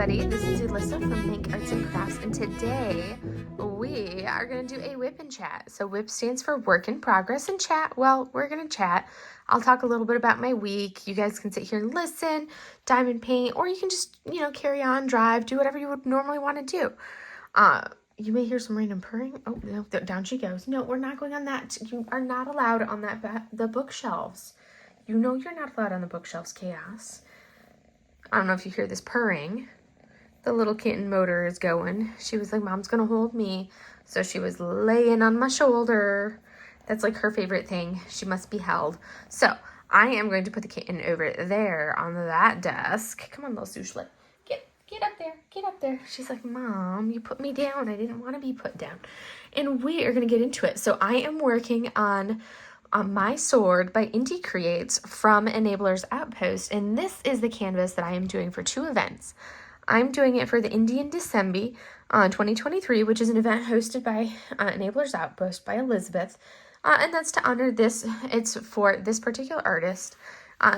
everybody, this is Alyssa from Think Arts and Crafts, and today we are going to do a WIP and chat. So WIP stands for work in progress, and chat, well, we're going to chat. I'll talk a little bit about my week. You guys can sit here and listen, diamond paint, or you can just, carry on, drive, do whatever you would normally want to do. You may hear some random purring. Oh, no, down she goes. No, we're not going on that. You are not allowed on the bookshelves. You know you're not allowed on the bookshelves, Chaos. I don't know if you hear this purring. The little kitten motor is going. She was like, Mom's gonna hold me. So she was laying on my shoulder. That's like her favorite thing. She must be held. So I am going to put the kitten over there on that desk. Come on, little Sushlet. Get up there. Get up there. She's like, Mom, you put me down. I didn't want to be put down. And we are gonna get into it. So I am working on My Sword by Indi Creates from Enabler's Outpost, and this is the canvas that I am doing for two events. I'm doing it for the Indi in December 2023, which is an event hosted by Enabler's Outpost by Elizabeth, and that's to honor this. It's for this particular artist.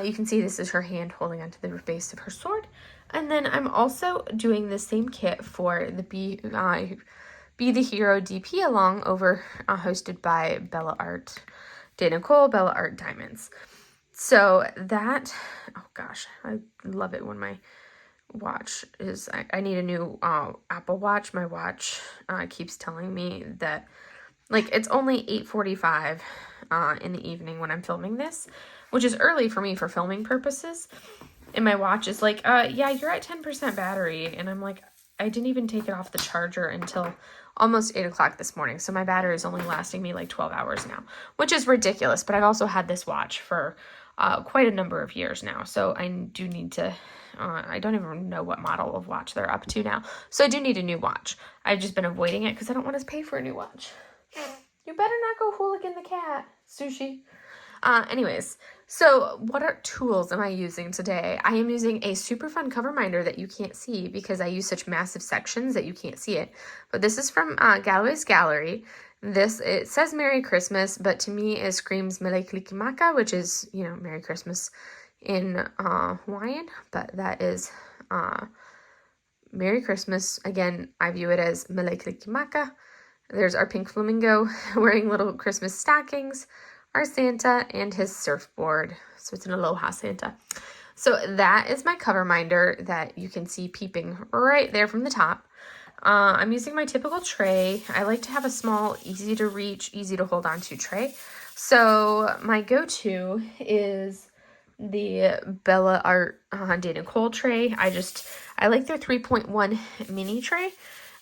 You can see this is her hand holding onto the base of her sword, and then I'm also doing the same kit for the Be the Hero DP along over, hosted by Bella Art. Dana Cole, Bella Art Diamonds. So that, oh gosh, I love it when my watch is, I need a new Apple Watch. My watch keeps telling me that, like, it's only 8:45 in the evening when I'm filming this, which is early for me for filming purposes. And my watch is like, yeah, you're at 10% battery. And I'm like, I didn't even take it off the charger until almost 8 o'clock this morning. So my battery is only lasting me like 12 hours now, which is ridiculous. But I've also had this watch for quite a number of years now. So I do need to, I don't even know what model of watch they're up to now. So I do need a new watch. I've just been avoiding it because I don't want to pay for a new watch. You better not go hooligan the cat, Sushi. Anyways, so what tools am I using today? I am using a super fun cover minder that you can't see because I use such massive sections that you can't see it. But this is from Galloway's Gallery. It says Merry Christmas, but to me it screams Mele Kalikimaka, which is, Merry Christmas in Hawaiian, but that is Merry Christmas. Again, I view it as Mele Kalikimaka. There's our pink flamingo wearing little Christmas stockings, our Santa, and his surfboard. So it's an Aloha Santa. So that is my cover minder that you can see peeping right there from the top. I'm using my typical tray. I like to have a small, easy to reach, easy to hold on to tray. So my go-to is the Bella Art Dana Cole tray. I like their 3.1 mini tray.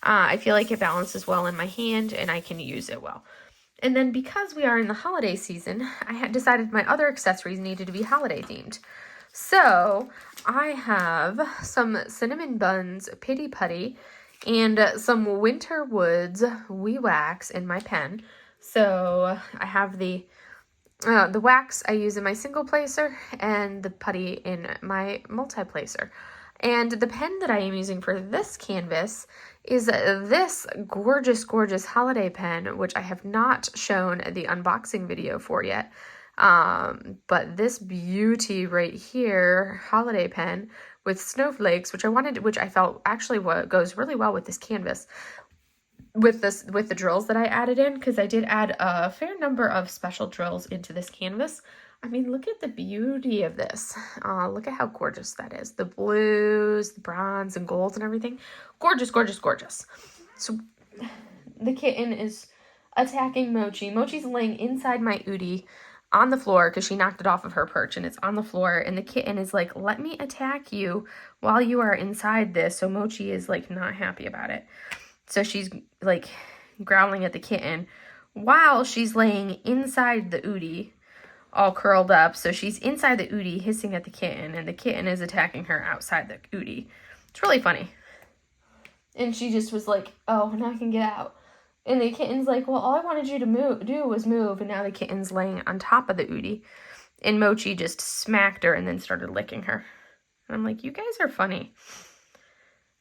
I feel like it balances well in my hand and I can use it well. And then because we are in the holiday season, I had decided my other accessories needed to be holiday themed. So I have some cinnamon buns pity putty and some winter woods wee wax in my pen. So I have the wax I use in my single placer and the putty in my multi-placer. And the pen that I am using for this canvas is this gorgeous, gorgeous holiday pen, which I have not shown the unboxing video for yet. But this beauty right here, holiday pen with snowflakes, which I felt actually goes really well with this canvas. With the drills that I added in, because I did add a fair number of special drills into this canvas. I mean, look at the beauty of this. Look at how gorgeous that is. The blues, the bronze, and golds and everything. Gorgeous, gorgeous, gorgeous. So the kitten is attacking Mochi. Mochi's laying inside my Udi on the floor because she knocked it off of her perch, and it's on the floor. And the kitten is like, let me attack you while you are inside this. So Mochi is like not happy about it. So she's like growling at the kitten while she's laying inside the Udi, all curled up. So she's inside the Udi hissing at the kitten, and the kitten is attacking her outside the Udi. It's really funny. And she just was like, oh, now I can get out. And the kitten's like, well, all I wanted you to do was move. And now the kitten's laying on top of the Udi. And Mochi just smacked her and then started licking her. And I'm like, you guys are funny.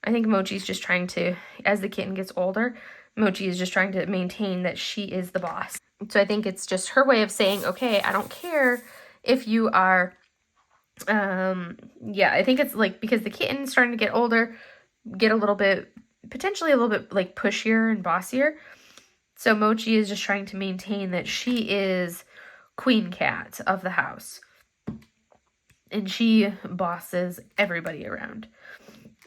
I think Mochi's just trying to, as the kitten gets older, Mochi is just trying to maintain that she is the boss. So I think it's just her way of saying, okay, I don't care if you are, I think it's like because the kitten's starting to get older, get potentially a little bit like pushier and bossier. So Mochi is just trying to maintain that she is queen cat of the house. And she bosses everybody around.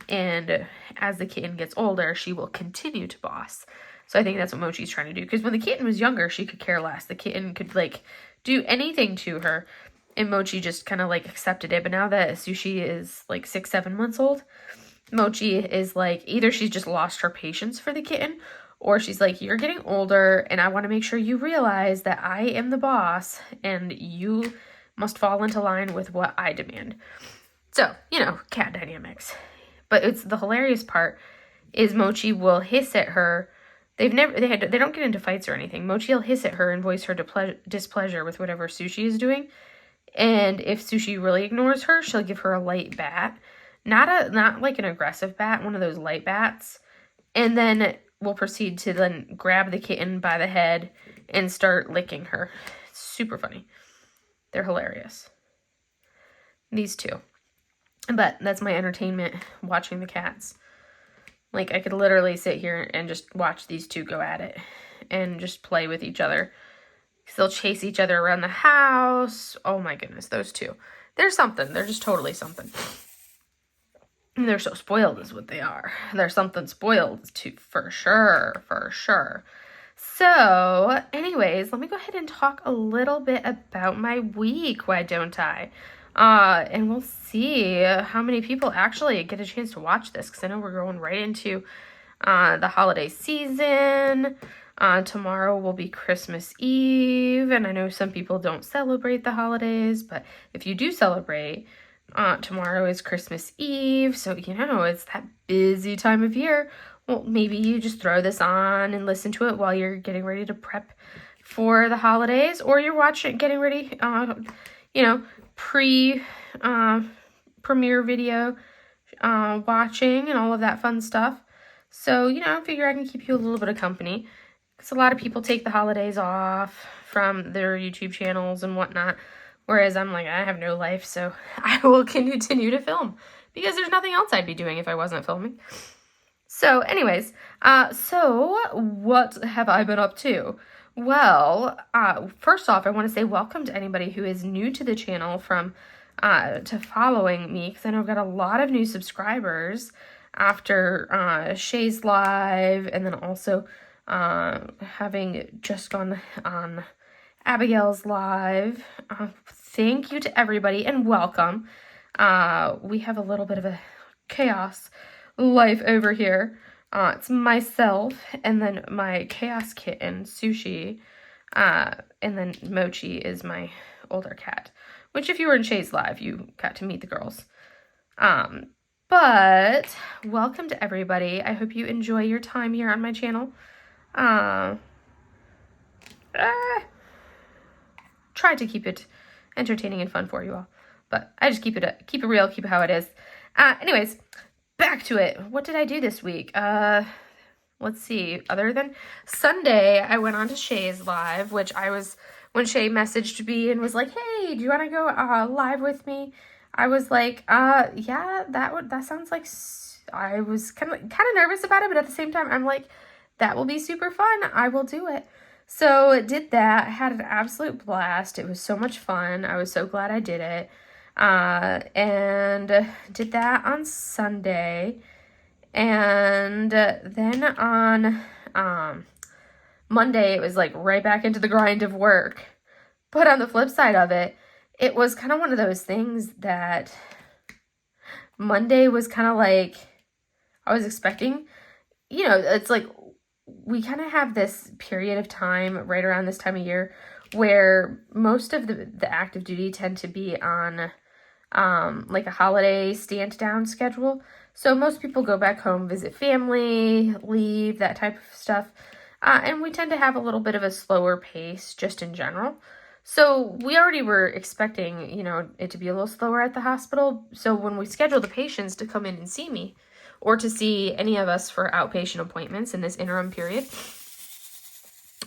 And as the kitten gets older, she will continue to boss. So I think that's what Mochi's trying to do. Because when the kitten was younger, she could care less. The kitten could, like, do anything to her. And Mochi just kind of, like, accepted it. But now that Sushi is, like, 6-7 months old, Mochi is, like, either she's just lost her patience for the kitten, or she's like, you're getting older, and I want to make sure you realize that I am the boss, and you must fall into line with what I demand. So, you know, cat dynamics. But it's the hilarious part is Mochi will hiss at her. They don't get into fights or anything. Mochi will hiss at her and voice her displeasure with whatever Sushi is doing. And if Sushi really ignores her, she'll give her a light bat. Not like an aggressive bat, one of those light bats. And then we'll proceed to then grab the kitten by the head and start licking her. It's super funny. They're hilarious. These two. But that's my entertainment, watching the cats. Like, I could literally sit here and just watch these two go at it and just play with each other. They'll chase each other around the house. Oh my goodness, those two. They're something. They're just totally something. And they're so spoiled is what they are. They're something spoiled too, for sure, for sure. So, anyways, let me go ahead and talk a little bit about my week, why don't I? And we'll see how many people actually get a chance to watch this, because I know we're going right into the holiday season. Tomorrow will be Christmas Eve, and I know some people don't celebrate the holidays, but if you do celebrate, tomorrow is Christmas Eve, so, you know, it's that busy time of year. Well, maybe you just throw this on and listen to it while you're getting ready to prep for the holidays, or you're getting ready, you know, premiere video watching and all of that fun stuff. So, you know, I figure I can keep you a little bit of company, because a lot of people take the holidays off from their YouTube channels and whatnot, whereas I'm like, I have no life, so I will continue to film, because there's nothing else I'd be doing if I wasn't filming. So anyways, so what have I been up to? Well, first off, I want to say welcome to anybody who is new to the channel to following me, because I know I've got a lot of new subscribers after Shay's live, and then also having just gone on Abigail's live. Thank you to everybody and welcome. We have a little bit of a chaos life over here. It's myself, and then my chaos kitten, Sushi, and then Mochi is my older cat, which if you were in Shay's live, you got to meet the girls. But welcome to everybody. I hope you enjoy your time here on my channel. Try to keep it entertaining and fun for you all, but I just keep it real, keep it how it is. Anyways, back to it. What did I do this week? Let's see. Other than Sunday, I went on to Shay's live, when Shay messaged me and was like, "Hey, do you want to go live with me?" I was like, yeah, that sounds like. I was kind of nervous about it, but at the same time, I'm like, that will be super fun. I will do it. So did that. I had an absolute blast. It was so much fun. I was so glad I did it. And did that on Sunday. And then on Monday, it was like right back into the grind of work. But on the flip side of it, it was kind of one of those things that Monday was kind of like, I was expecting, you know, it's like we kind of have this period of time right around this time of year where most of the active duty tend to be on like a holiday stand down schedule. So most people go back home, visit family, leave, that type of stuff. And we tend to have a little bit of a slower pace just in general. So we already were expecting, you know, it to be a little slower at the hospital. So when we schedule the patients to come in and see me, or to see any of us for outpatient appointments in this interim period,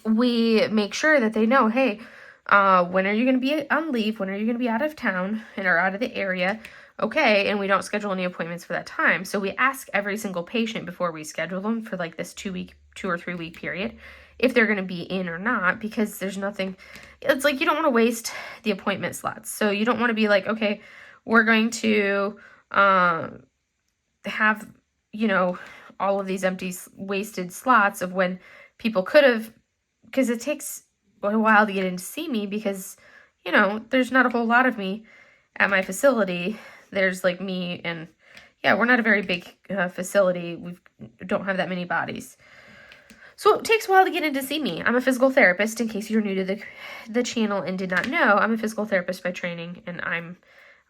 we make sure that they know, hey, when are you going to be on leave? When are you going to be out of town and or out of the area? okay, and we don't schedule any appointments for that time. So we ask every single patient before we schedule them for like this 2 or 3 week period if they're going to be in or not, because there's nothing, it's like you don't want to waste the appointment slots. So you don't want to be like, okay, we're going to have, all of these empty wasted slots of when people could have, because it takes a while to get in to see me because, there's not a whole lot of me at my facility. There's like me and, we're not a very big facility. We don't have that many bodies. So it takes a while to get in to see me. I'm a physical therapist, in case you're new to the channel and did not know. I'm a physical therapist by training, and I'm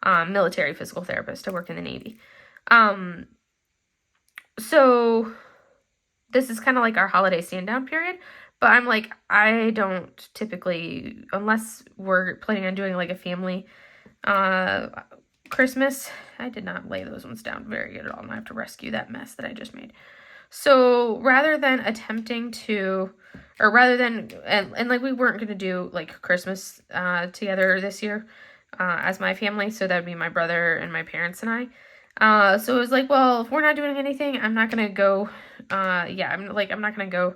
a military physical therapist. I work in the Navy. So this is kind of like our holiday stand-down period, but I'm like, I don't typically, unless we're planning on doing like a family Christmas. I did not lay those ones down very good at all, and I have to rescue that mess that I just made. So rather than and like we weren't going to do like Christmas together this year as my family, so that would be my brother and my parents and I. So it was like, well, if we're not doing anything, I'm not going to go, I'm not going to go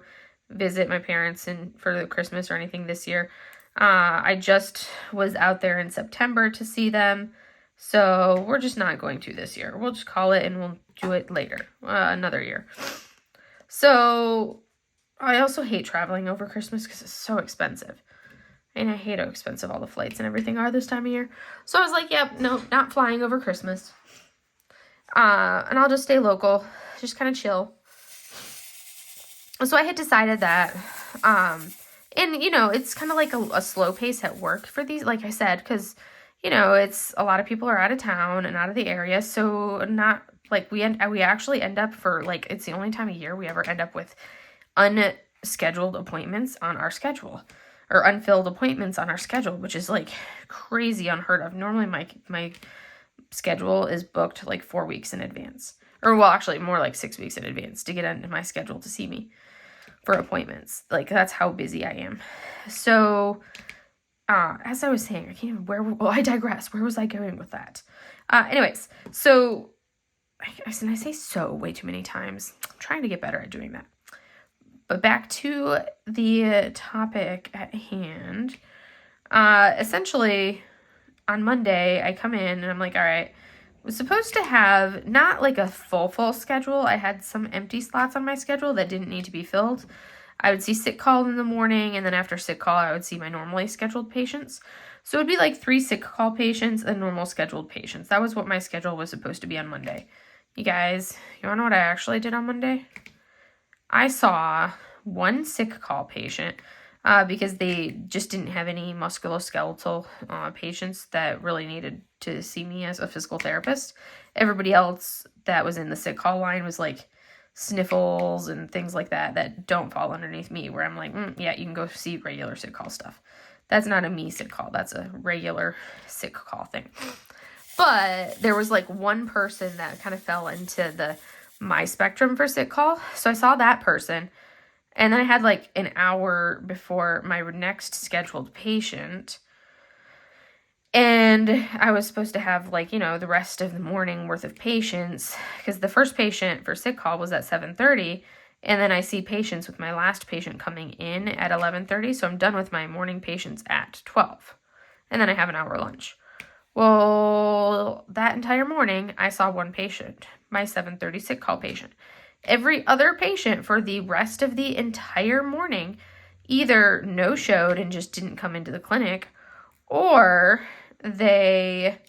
visit my parents for the Christmas or anything this year. I just was out there in September to see them, so we're just not going to this year. We'll just call it and we'll do it later, another year. So I also hate traveling over Christmas because it's so expensive. And I hate how expensive all the flights and everything are this time of year. So I was like, yep, no, not flying over Christmas. And I'll just stay local, just kind of chill. So I had decided that, and it's kind of like a slow pace at work for these, like I said, because, it's a lot of people are out of town and out of the area. So not like we actually end up for like, it's the only time of year we ever end up with unscheduled appointments on our schedule, or unfilled appointments on our schedule, which is like crazy unheard of. Normally my schedule is booked like 4 weeks in advance, or well, actually more like 6 weeks in advance to get into my schedule to see me for appointments. Like that's how busy I am. So as I was saying, I can't even, I digress. Where was I going with that? Anyways, so I say so way too many times. I'm trying to get better at doing that. But back to the topic at hand. Essentially, on Monday, I come in and I'm like, all right, I was supposed to have not like a full schedule. I had some empty slots on my schedule that didn't need to be filled. I would see sick call in the morning, and then after sick call, I would see my normally scheduled patients. So it would be like 3 sick call patients and normal scheduled patients. That was what my schedule was supposed to be on Monday. You guys, you want to know what I actually did on Monday? I saw 1 sick call patient because they just didn't have any musculoskeletal patients that really needed to see me as a physical therapist. Everybody else that was in the sick call line was like sniffles and things like that don't fall underneath me, where I'm like, yeah, you can go see regular sick call stuff. That's not a me sick call. That's a regular sick call thing. But there was like 1 person that kind of fell into my spectrum for sick call. So I saw that person. And then I had like an hour before my next scheduled patient. And I was supposed to have like, the rest of the morning worth of patients, because the first patient for sick call was at 7:30. And then I see patients with my last patient coming in at 11:30. So I'm done with my morning patients at 12. And then I have an hour lunch. Well, that entire morning, I saw 1 patient, my 7:30 sick call patient. Every other patient for the rest of the entire morning either no-showed and just didn't come into the clinic, or they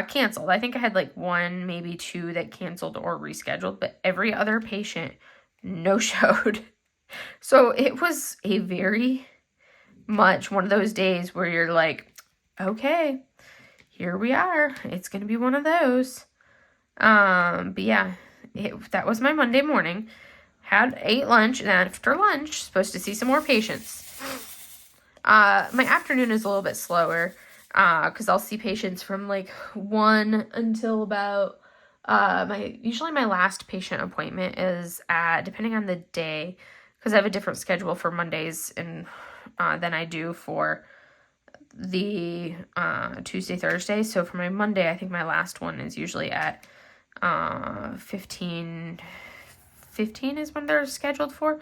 canceled. I think I had like 1, maybe 2 that canceled or rescheduled, but every other patient no-showed. So it was a very much one of those days where you're like, okay, here we are. It's going to be one of those. But yeah, that was my Monday morning. Ate lunch, and after lunch, supposed to see some more patients. My afternoon is a little bit slower, because I'll see patients from like 1 until about, usually my last patient appointment is depending on the day, because I have a different schedule for Mondays and, than I do for the Tuesday, Thursday. So for my Monday, I think my last one is usually at 15 is when they're scheduled for.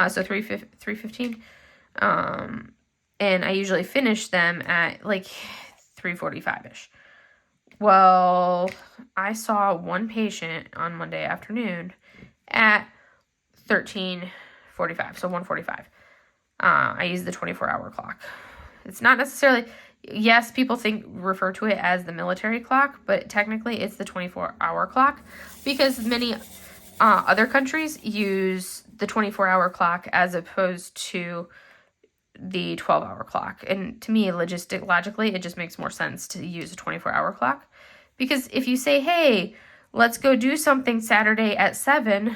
So 3:15. And I usually finish them at like 3:45-ish. Well, I saw one patient on Monday afternoon at 13:45, so 1:45. I use the 24-hour clock. It's not necessarily, yes, people refer to it as the military clock, but technically it's the 24-hour clock because many other countries use the 24-hour clock as opposed to the 12-hour clock. And to me, logically, it just makes more sense to use a 24-hour clock. Because if you say, hey, let's go do something Saturday at 7,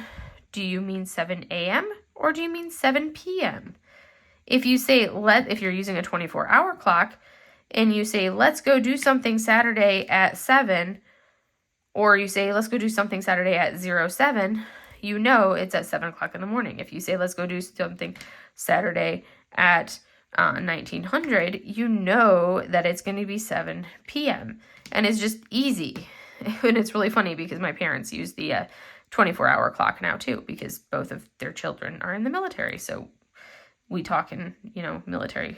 do you mean 7 a.m. or do you mean 7 p.m.? If you say, if you're using a 24-hour clock and you say, let's go do something Saturday at 7, or you say, let's go do something Saturday at 07, you know it's at 7 o'clock in the morning. If you say, let's go do something Saturday at 1900, you know that it's going to be 7 p.m. And it's just easy. And it's really funny because my parents use the 24-hour clock now too, because both of their children are in the military. So we talk in, military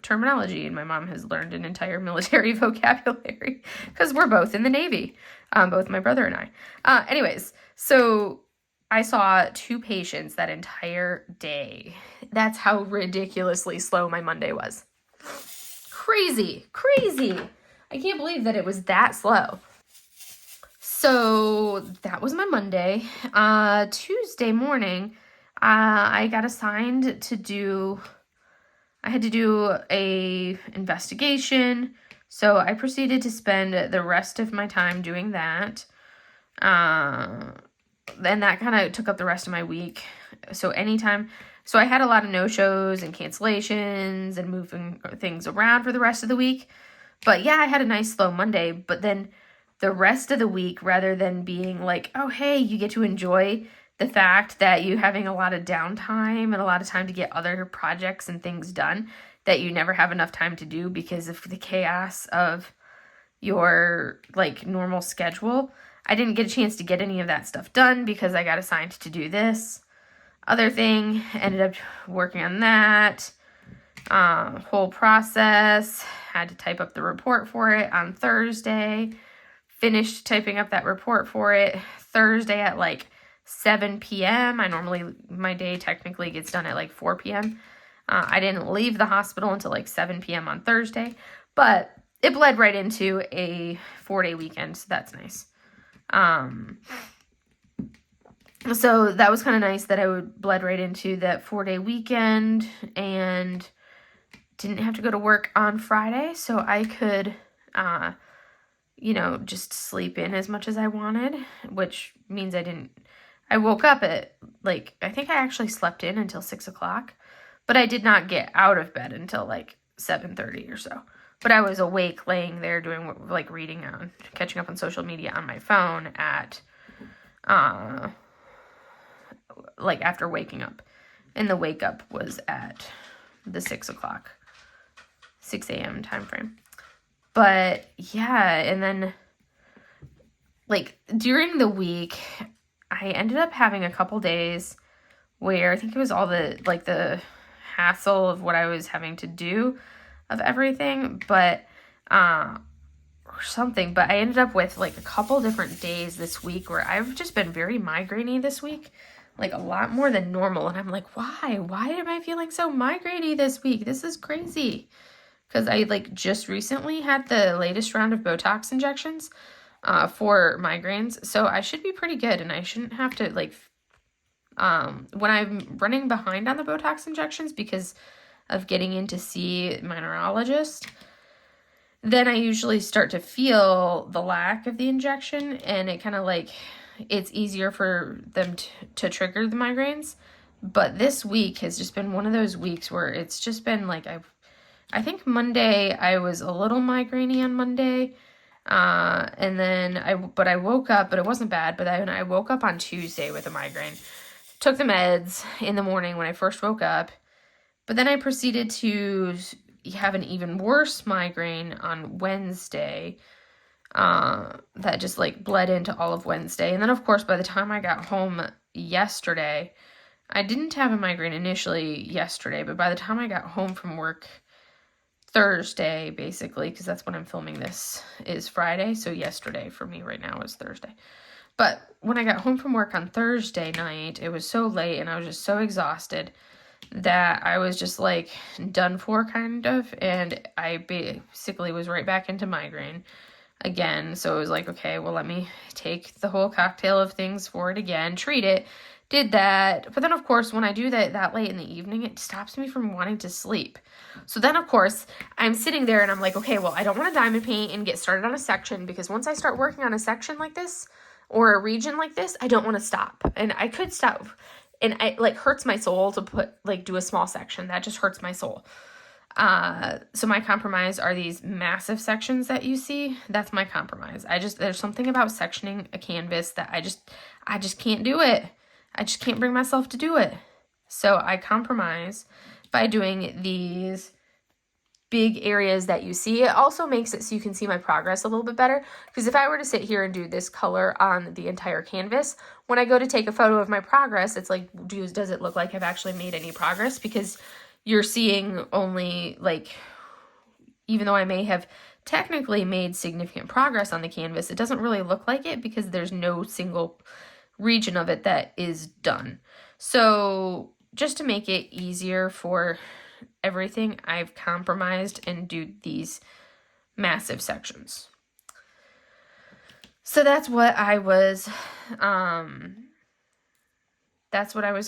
terminology, and my mom has learned an entire military vocabulary because we're both in the Navy, both my brother and I. Anyways, so I saw 2 patients that entire day. That's how ridiculously slow my Monday was. Crazy. I can't believe that it was that slow. So that was my Monday. Tuesday morning, I got assigned to do a investigation. So I proceeded to spend the rest of my time doing that. And that kind of took up the rest of my week. So I had a lot of no-shows and cancellations and moving things around for the rest of the week. But yeah, I had a nice slow Monday. But then the rest of the week, rather than being like, oh, hey, you get to enjoy the fact that you're having a lot of downtime and a lot of time to get other projects and things done that you never have enough time to do because of the chaos of your normal schedule. I didn't get a chance to get any of that stuff done because I got assigned to do this other thing. Ended up working on that whole process. Had to type up the report for it on Thursday. Finished typing up that report for it Thursday at 7 p.m. My day technically gets done at 4 p.m. I didn't leave the hospital until 7 p.m. on Thursday, but it bled right into a 4-day weekend, so that's nice. So that was kind of nice that I bled right into that 4-day weekend and didn't have to go to work on Friday, so I could, just sleep in as much as I wanted, which means I woke up at, I think I actually slept in until 6 o'clock, but I did not get out of bed until 7:30 or so. But I was awake laying there doing reading on, catching up on social media on my phone at, after waking up. And the wake up was at the 6 a.m. time frame. But yeah, and then during the week, I ended up having a couple days where I think it was all the hassle of what I was having to do of everything, but or something. But I ended up with a couple different days this week where I've just been very migraine-y this week, a lot more than normal. And I'm like, why? Why am I feeling so migraine-y this week? This is crazy. Because I just recently had the latest round of Botox injections for migraines, so I should be pretty good, and I shouldn't have to when I'm running behind on the Botox injections because of getting in to see my neurologist, then I usually start to feel the lack of the injection, and it kind of it's easier for them to trigger the migraines. But this week has just been one of those weeks where it's just been I think Monday I was a little migraine-y on Monday, and then I woke up, but it wasn't bad, but then I woke up on Tuesday with a migraine. Took the meds in the morning when I first woke up, but then I proceeded to have an even worse migraine on Wednesday. That just like bled into all of Wednesday. And then of course, by the time I got home yesterday, I didn't have a migraine initially yesterday, but by the time I got home from work Thursday, basically, because that's when I'm filming this, is Friday. So yesterday for me right now is Thursday. But when I got home from work on Thursday night, it was so late and I was just so exhausted that I was just like done for kind of. And I basically was right back into migraine again. So it was like, okay, well, let me take the whole cocktail of things for it again, treat it. Did that. But then, of course, when I do that late in the evening, it stops me from wanting to sleep. So then, of course, I'm sitting there and I'm like, okay, well, I don't want to diamond paint and get started on a section, because once I start working on a section like this or a region like this, I don't want to stop. And I could stop. And it like hurts my soul to do a small section. That just hurts my soul. So my compromise are these massive sections that you see. That's my compromise. There's something about sectioning a canvas that I just can't do it. I just can't bring myself to do it. So I compromise by doing these big areas that you see. It also makes it so you can see my progress a little bit better, because if I were to sit here and do this color on the entire canvas, when I go to take a photo of my progress, it's like, does it look like I've actually made any progress? Because you're seeing only like, even though I may have technically made significant progress on the canvas, it doesn't really look like it because there's no single region of it that is done. So just to make it easier for everything, I've compromised and do these massive sections. So that's what I was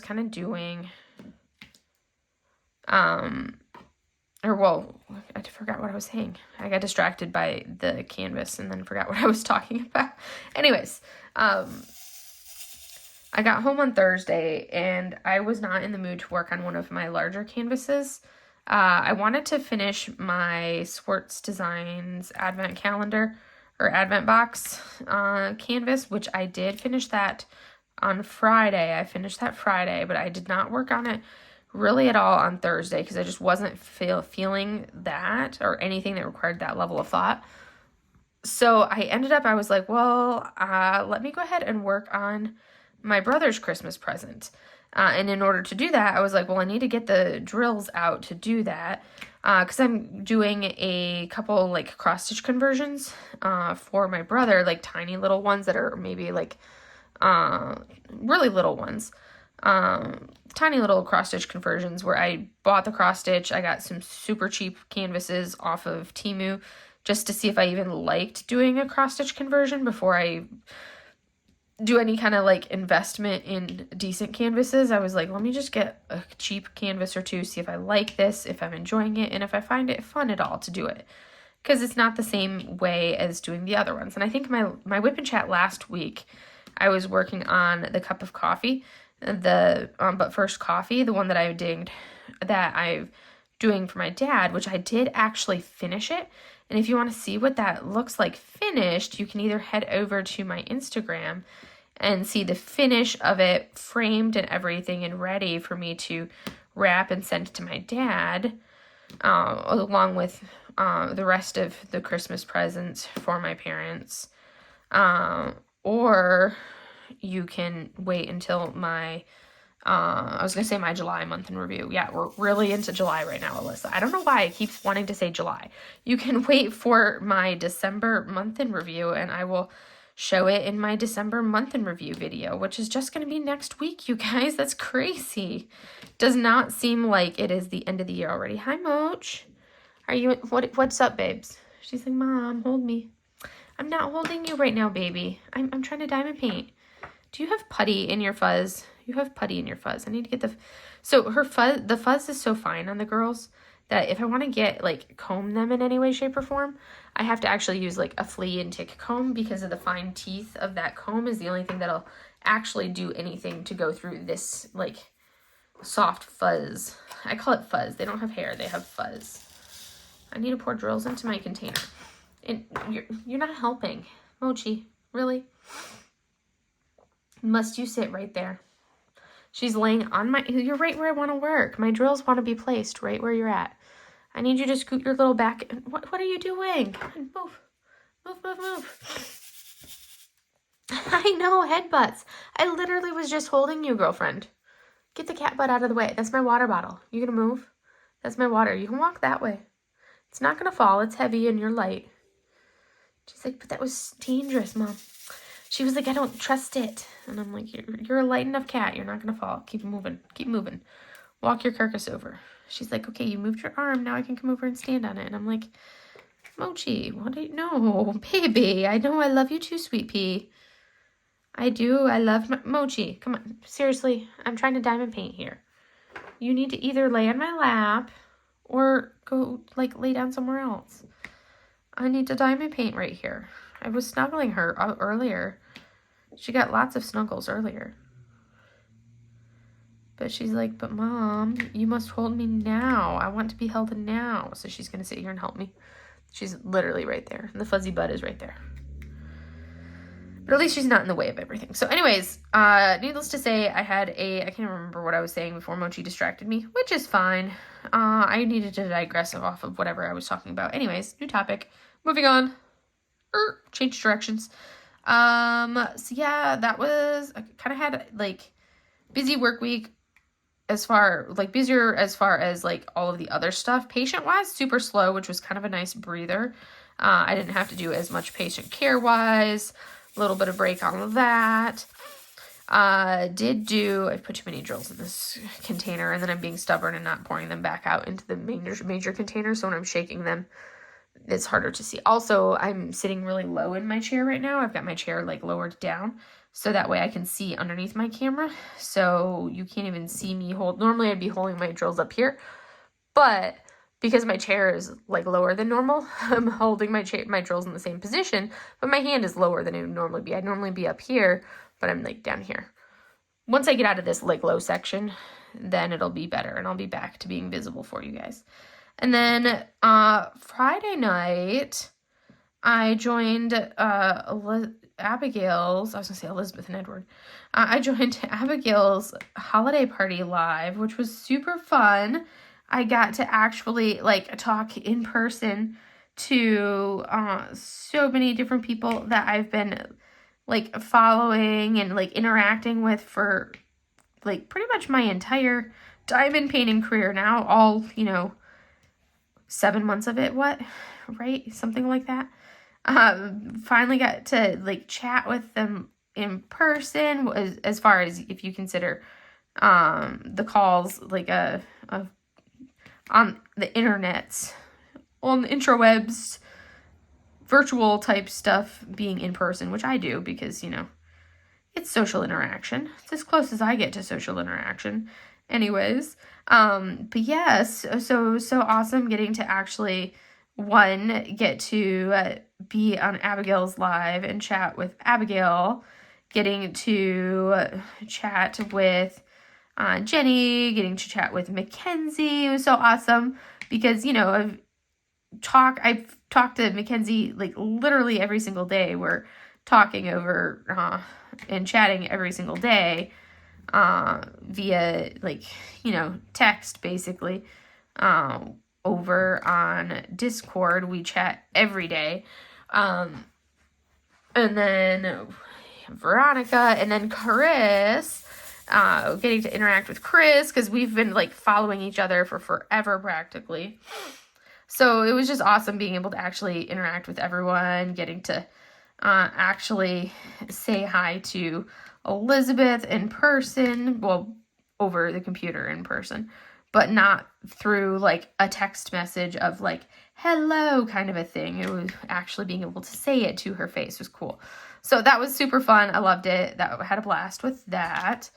kind of doing. I forgot what I was saying. I got distracted by the canvas and then forgot what I was talking about. Anyways, I got home on Thursday and I was not in the mood to work on one of my larger canvases. I wanted to finish my Swartz Designs advent calendar or advent box canvas, which I did finish that on Friday. I finished that Friday, but I did not work on it really at all on Thursday because I just wasn't feeling that or anything that required that level of thought. So I was like, well, let me go ahead and work on my brother's Christmas present. And in order to do that, I was like, well, I need to get the drills out to do that. Because I'm doing a couple like cross stitch conversions for my brother, like tiny little ones that are maybe like really little ones. Tiny little cross stitch conversions where I bought the cross stitch. I got some super cheap canvases off of Temu just to see if I even liked doing a cross stitch conversion before I do any kind of like investment in decent canvases. I was like, let me just get a cheap canvas or two, see if I like this, if I'm enjoying it, and if I find it fun at all to do it. Because it's not the same way as doing the other ones. And I think my WIP Chat last week, I was working on the cup of coffee, the But First Coffee, the one that I'm doing for my dad, which I did actually finish it. And if you want to see what that looks like finished, you can either head over to my Instagram and see the finish of it framed and everything and ready for me to wrap and send to my dad, along with the rest of the Christmas presents for my parents. Or you can wait until my my July month in review. Yeah, we're really into July right now, Alyssa. I don't know why I keep wanting to say July. You can wait for my December month in review, and I will show it in my December month in review video, which is just going to be next week, you guys. That's crazy. Does not seem like it is the end of the year already. Hi, Moch. What's up, babes? She's like, Mom, hold me. I'm not holding you right now, baby. I'm trying to diamond paint. Do you have putty in your fuzz? You have putty in your fuzz. I need to get so the fuzz is so fine on the girls that if I want to comb them in any way, shape, or form, I have to actually use like a flea and tick comb because of the fine teeth of that comb is the only thing that'll actually do anything to go through this like soft fuzz. I call it fuzz. They don't have hair. They have fuzz. I need to pour drills into my container. And you're not helping. Mochi, really? Must you sit right there? She's laying on you're right where I want to work. My drills want to be placed right where you're at. I need you to scoot your little back. What are you doing? Move. I know, headbutts. I literally was just holding you, girlfriend. Get the cat butt out of the way. That's my water bottle. You gonna move? That's my water. You can walk that way. It's not gonna fall. It's heavy and you're light. She's like, but that was dangerous, Mom. She was like, I don't trust it. And I'm like, you're a light enough cat. You're not gonna fall. Keep moving. Keep moving. Walk your carcass over. She's like, okay, you moved your arm. Now I can come over and stand on it. And I'm like, Mochi, what do you know? Baby, I know I love you too, sweet pea. I do. I love Mochi. Come on. Seriously, I'm trying to diamond paint here. You need to either lay on my lap or go, like, lay down somewhere else. I need to diamond paint right here. I was snuggling her earlier. She got lots of snuggles earlier. But she's like, but Mom, you must hold me now. I want to be held now. So she's going to sit here and help me. She's literally right there. And the fuzzy butt is right there. But at least she's not in the way of everything. So anyways, needless to say, I can't remember what I was saying before Mochi distracted me, which is fine. I needed to digress off of whatever I was talking about. Anyways, new topic. Moving on. Change directions. So yeah, I kind of had, like, busy work week busier as far as, like, all of the other stuff. Patient-wise, super slow, which was kind of a nice breather. I didn't have to do as much patient care-wise. A little bit of break on that. I put too many drills in this container, and then I'm being stubborn and not pouring them back out into the major container, so when I'm shaking them, it's harder to see. Also, I'm sitting really low in my chair right now. I've got my chair, like, lowered down, so that way I can see underneath my camera, so you can't even see me normally I'd be holding my drills up here, but because my chair is, like, lower than normal, I'm holding my drills in the same position, but my hand is lower than it would normally be. I'd normally be up here, but I'm, like, down here. Once I get out of this, like, low section, then it'll be better, and I'll be back to being visible for you guys. And then Friday night, I joined Abigail's, I was going to say Elizabeth and Edward. I joined Abigail's holiday party live, which was super fun. I got to actually, like, talk in person to so many different people that I've been, like, following and, like, interacting with for, like, pretty much my entire diamond painting career now. All, 7 months of it, right? Something like that. Finally got to, like, chat with them in person, as far as if you consider the calls, like, on the internets, on the intrawebs, virtual type stuff being in person, which I do because, it's social interaction. It's as close as I get to social interaction. Anyways, but yes, so awesome getting to actually, get to be on Abigail's live and chat with Abigail, getting to chat with Jenny, getting to chat with Mackenzie. It was so awesome because, I've talked to Mackenzie, like, literally every single day. We're talking over and chatting every single day via, like, text, basically. Over on Discord, we chat every day. And then Veronica, and then Chris, getting to interact with Chris, because we've been, like, following each other for forever, practically. So it was just awesome being able to actually interact with everyone, getting to actually say hi to Elizabeth in person, well, over the computer in person, but not through, like, a text message of, like, hello kind of a thing. It was actually being able to say it to her face was cool. So that was super fun. I loved it. I had a blast with that.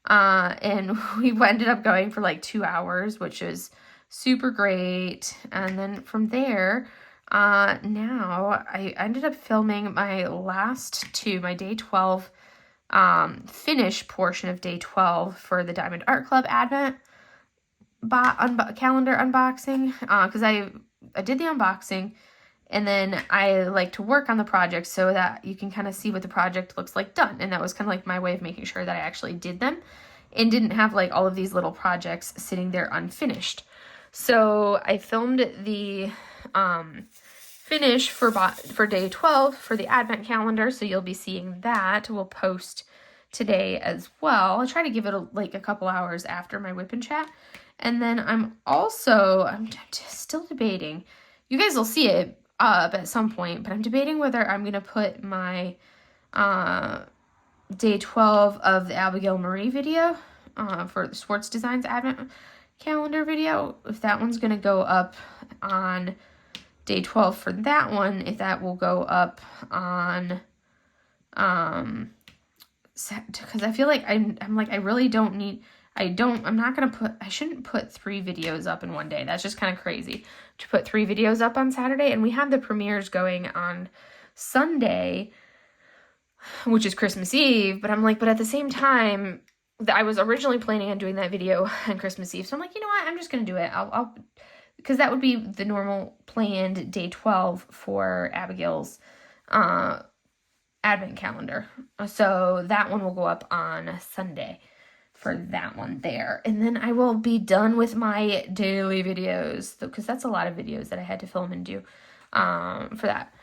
And we ended up going for, like, 2 hours, which is super great. And then from there, now I ended up filming my day 12, finish portion of day 12 for the Diamond Art Club Advent calendar unboxing, because I did the unboxing, and then I like to work on the project so that you can kind of see what the project looks like done, and that was kind of like my way of making sure that I actually did them and didn't have, like, all of these little projects sitting there unfinished. So I filmed the finish for day 12 for the advent calendar, so you'll be seeing that. We'll post today as well. I'll try to give it a couple hours after my WIP Chat. And then I'm still debating. You guys will see it up at some point, but I'm debating whether I'm going to put my day 12 of the Abigail Marie video for the Sports Designs Advent calendar video, if that one's going to go up on day 12 for that one, if that will go up on, because I feel like I'm like, I really don't need, I shouldn't put 3 videos up in one day. That's just kind of crazy to put 3 videos up on Saturday. And we have the premieres going on Sunday, which is Christmas Eve. But I'm like, but at the same time, I was originally planning on doing that video on Christmas Eve. So I'm like, you know what? I'm just going to do it. I'll because that would be the normal planned day 12 for Abigail's advent calendar. So that one will go up on Sunday for that one there. And then I will be done with my daily videos, because that's a lot of videos that I had to film and do for that.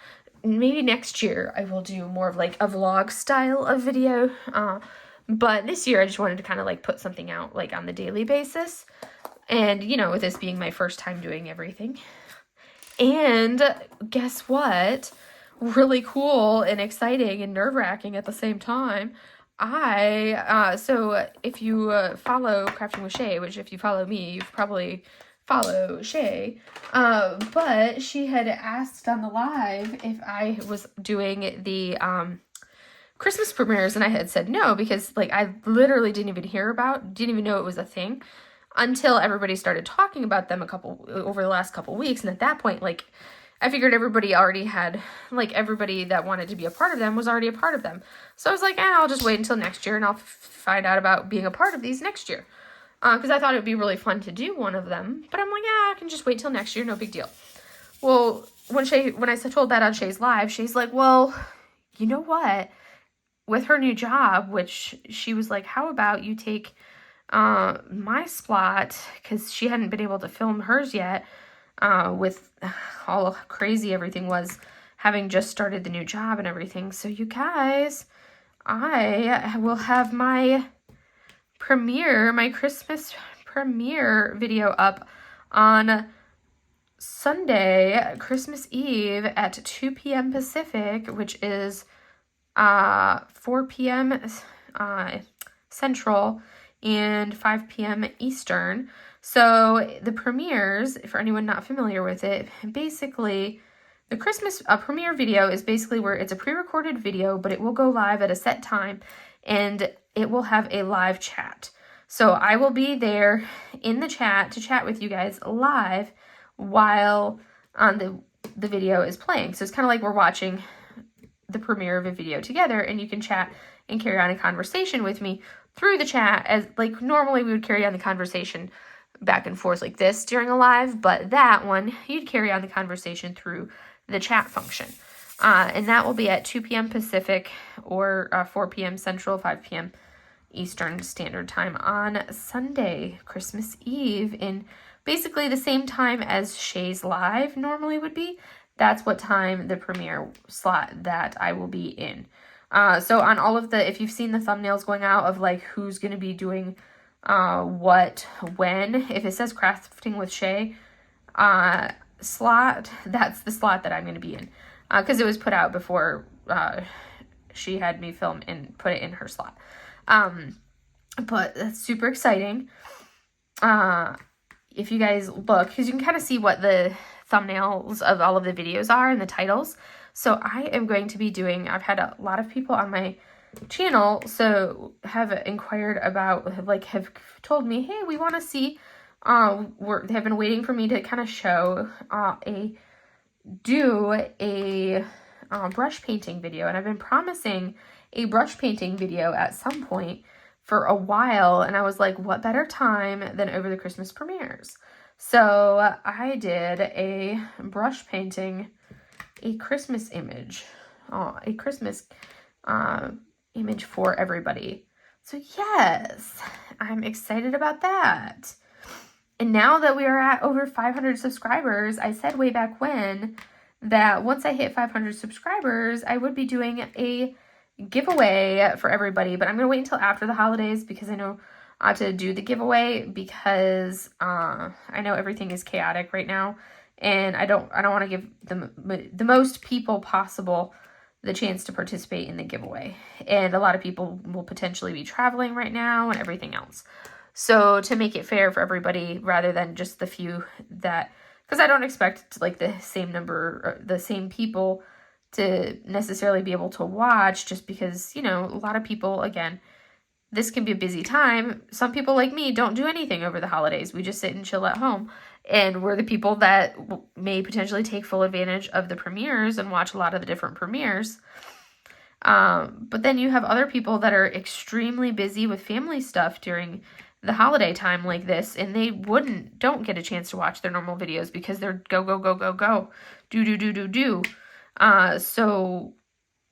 Maybe next year I will do more of like a vlog style of video. But this year I just wanted to kind of like put something out like on the daily basis. And, you know, with this being my first time doing everything. And guess what? Really cool and exciting and nerve-wracking at the same time. So if you follow Crafting with Shay, which if you follow me, you probably follow Shay. But she had asked on the live if I was doing the Christmas premieres, and I had said no, because like I literally didn't even know it was a thing until everybody started talking about them over the last couple weeks. And at that point, like, I figured everybody already had, like, everybody that wanted to be a part of them was already a part of them. So I was like, I'll just wait until next year and I'll find out about being a part of these next year. Because I thought it would be really fun to do one of them. But I'm like, I can just wait till next year, no big deal. Well, when I told that on Shay's live, Shay's like, well, you know what? With her new job, which she was like, how about you take my spot, because she hadn't been able to film hers yet, with how crazy everything was, having just started the new job and everything. So you guys, I will have my Christmas premiere video up on Sunday, Christmas Eve at 2 p.m. Pacific, which is 4 p.m. Central and 5 p.m. Eastern. So the premieres, for anyone not familiar with it, basically the Christmas premiere video is basically where it's a pre-recorded video, but it will go live at a set time and it will have a live chat. So I will be there in the chat to chat with you guys live while the video is playing. So it's kind of like we're watching the premiere of a video together, and you can chat and carry on a conversation with me through the chat, as like normally we would carry on the conversation back and forth like this during a live, but that one you'd carry on the conversation through the chat function. And that will be at 2 p.m. Pacific or 4 p.m. Central, 5 p.m. Eastern Standard Time on Sunday, Christmas Eve, in basically the same time as Shay's live normally would be. That's what time the premiere slot that I will be in. So on all of if you've seen the thumbnails going out of like who's going to be doing what, when, if it says Crafting with Shay slot, that's the slot that I'm going to be in. Because it was put out before she had me film and put it in her slot. But that's super exciting. If you guys look, because you can kind of see what the thumbnails of all of the videos are and the titles. So I am going to be doing, I've had a lot of people on my channel have inquired about, like, have told me, hey, we want to see, they have been waiting for me to kind of show, do a brush painting video. And I've been promising a brush painting video at some point for a while. And I was like, what better time than over the Christmas premieres? So I did a brush painting, a Christmas image, a Christmas image for everybody. So yes, I'm excited about that. And now that we are at over 500 subscribers, I said way back when that once I hit 500 subscribers, I would be doing a giveaway for everybody, but I'm going to wait until after the holidays because I know to do the giveaway because I know everything is chaotic right now, and I don't want to give the most people possible the chance to participate in the giveaway. And a lot of people will potentially be traveling right now and everything else. So to make it fair for everybody rather than just the few that, because I don't expect like the same number, or the same people to necessarily be able to watch, just because, you know, a lot of people, again, this can be a busy time. Some people like me don't do anything over the holidays. We just sit and chill at home. And we're the people that may potentially take full advantage of the premieres and watch a lot of the different premieres. But then you have other people that are extremely busy with family stuff during the holiday time like this, and they don't get a chance to watch their normal videos because they're go, do. So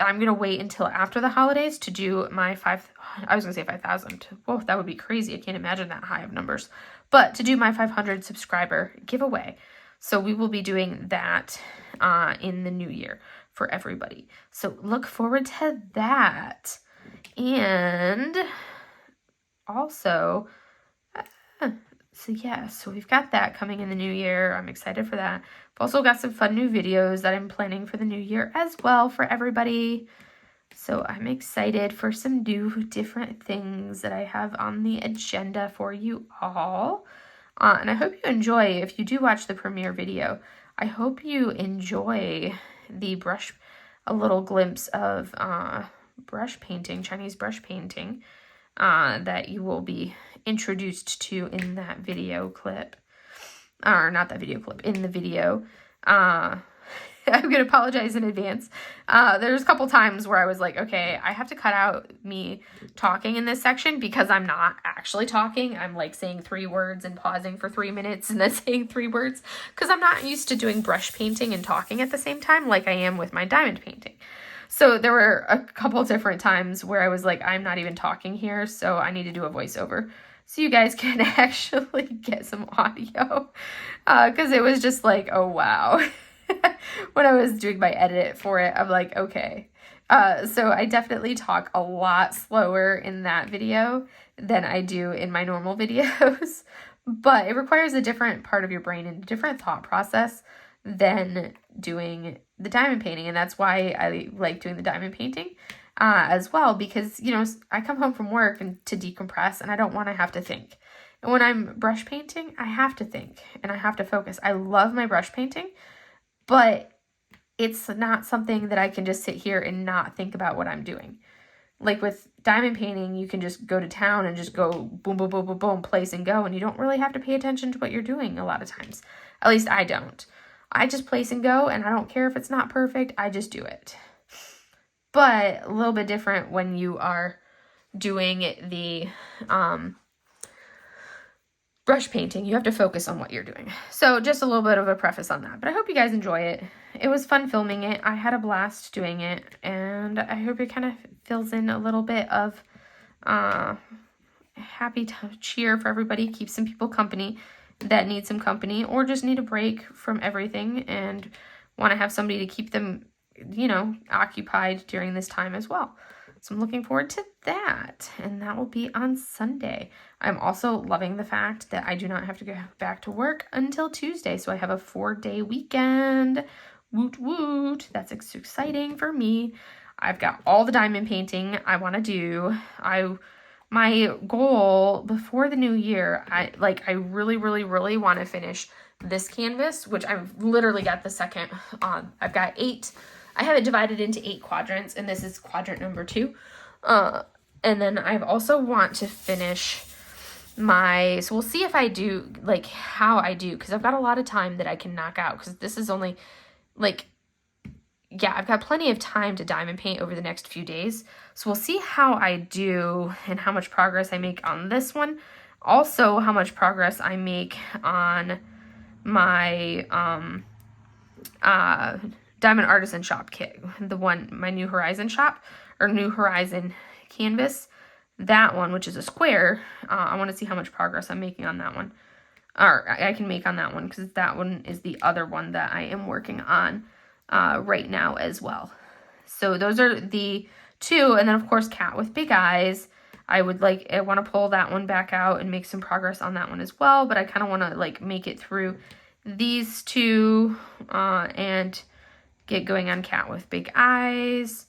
I'm going to wait until after the holidays to do my 5,000. Whoa, that would be crazy. I can't imagine that high of numbers. But to do my 500 subscriber giveaway. So we will be doing that in the new year for everybody. So look forward to that. And also, so we've got that coming in the new year. I'm excited for that. I've also got some fun new videos that I'm planning for the new year as well for everybody. So I'm excited for some new different things that I have on the agenda for you all. And I hope you enjoy, if you do watch the premiere video, I hope you enjoy a little glimpse of brush painting, Chinese brush painting, that you will be introduced to in that video clip. Or not that video clip, in the video. I'm going to apologize in advance. There's a couple times where I was like, okay, I have to cut out me talking in this section because I'm not actually talking. I'm like saying 3 words and pausing for 3 minutes and then saying 3 words because I'm not used to doing brush painting and talking at the same time like I am with my diamond painting. So there were a couple different times where I was like, I'm not even talking here, so I need to do a voiceover so you guys can actually get some audio, because it was just like, oh wow. When I was doing my edit for it, I'm like, okay. So I definitely talk a lot slower in that video than I do in my normal videos, but it requires a different part of your brain and a different thought process than doing the diamond painting. And that's why I like doing the diamond painting as well, because, you know, I come home from work and to decompress and I don't want to have to think. And when I'm brush painting, I have to think and I have to focus. I love my brush painting, but it's not something that I can just sit here and not think about what I'm doing. Like with diamond painting, you can just go to town and just go boom, boom, boom, boom, boom, place and go. And you don't really have to pay attention to what you're doing a lot of times. At least I don't. I just place and go, and I don't care if it's not perfect. I just do it. But a little bit different when you are doing the brush painting. You have to focus on what you're doing. So just a little bit of a preface on that. But I hope you guys enjoy it. It was fun filming it. I had a blast doing it. And I hope it kind of fills in a little bit of happy cheer for everybody. Keep some people company that need some company or just need a break from everything and want to have somebody to keep them, you know, occupied during this time as well. So I'm looking forward to that, and that will be on Sunday. I'm also loving the fact that I do not have to go back to work until Tuesday, so I have a 4-day weekend. Woot woot. That's exciting for me. I've got all the diamond painting I want to do. My goal before the new year, I really, really, really want to finish this canvas, which I've literally got the second on. I've got 8. I have it divided into 8 quadrants, and this is quadrant number 2. And then I also want to finish so we'll see if I do, like, how I do, because I've got a lot of time that I can knock out, because this is only, like, yeah, I've got plenty of time to diamond paint over the next few days. So we'll see how I do and how much progress I make on this one. Also, how much progress I make on my Diamond Artisan Shop kit. My New Horizon shop, or New Horizon canvas. That one, which is a square, I want to see how much progress I'm making on that one. or I can make on that one, because that one is the other one that I am working on right now as well. So those are the two. And then of course, Cat with Big Eyes. I want to pull that one back out and make some progress on that one as well. But I kind of want to like make it through these two and get going on Cat with Big Eyes.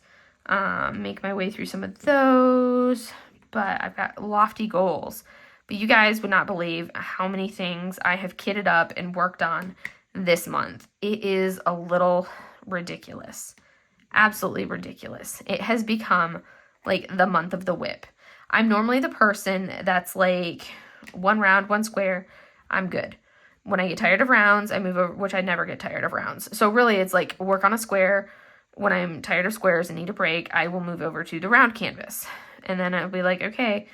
Make my way through some of those. But I've got lofty goals. But you guys would not believe how many things I have kitted up and worked on this month. It is a little ridiculous. Absolutely ridiculous. It has become like the month of the WIP. I'm normally the person that's like one round, one square, I'm good. When I get tired of rounds, I move over, which I never get tired of rounds. So really it's like work on a square. When I'm tired of squares and need a break, I will move over to the round canvas. And then I'll be like, okay.